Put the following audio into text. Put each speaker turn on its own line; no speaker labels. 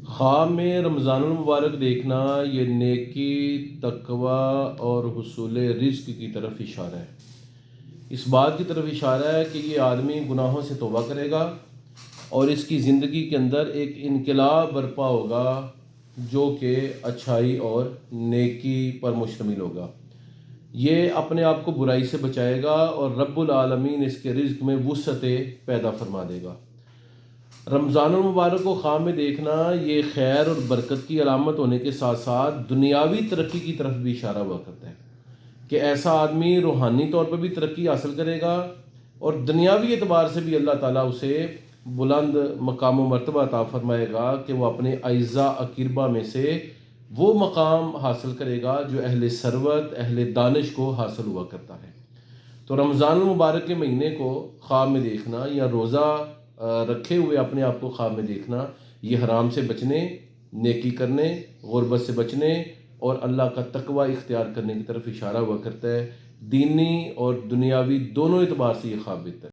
خواب میں رمضان المبارک دیکھنا یہ نیکی، تقوی اور حصول رزق کی طرف اشارہ ہے۔ اس بات کی طرف اشارہ ہے کہ یہ آدمی گناہوں سے توبہ کرے گا اور اس کی زندگی کے اندر ایک انقلاب برپا ہوگا جو کہ اچھائی اور نیکی پر مشتمل ہوگا۔ یہ اپنے آپ کو برائی سے بچائے گا اور رب العالمین اس کے رزق میں وسعت پیدا فرما دے گا۔ رمضان المبارک کو خواب میں دیکھنا یہ خیر اور برکت کی علامت ہونے کے ساتھ ساتھ دنیاوی ترقی کی طرف بھی اشارہ ہوا کرتا ہے کہ ایسا آدمی روحانی طور پر بھی ترقی حاصل کرے گا اور دنیاوی اعتبار سے بھی اللہ تعالیٰ اسے بلند مقام و مرتبہ عطا فرمائے گا کہ وہ اپنے اعزاء اقربا میں سے وہ مقام حاصل کرے گا جو اہل ثروت، اہل دانش کو حاصل ہوا کرتا ہے۔ تو رمضان المبارک کے مہینے کو خواب میں دیکھنا یا روزہ رکھے ہوئے اپنے آپ کو خواب میں دیکھنا یہ حرام سے بچنے، نیکی کرنے، غربت سے بچنے اور اللہ کا تقوی اختیار کرنے کی طرف اشارہ ہوا کرتا ہے۔ دینی اور دنیاوی دونوں اعتبار سے یہ خواب بہتر ہے۔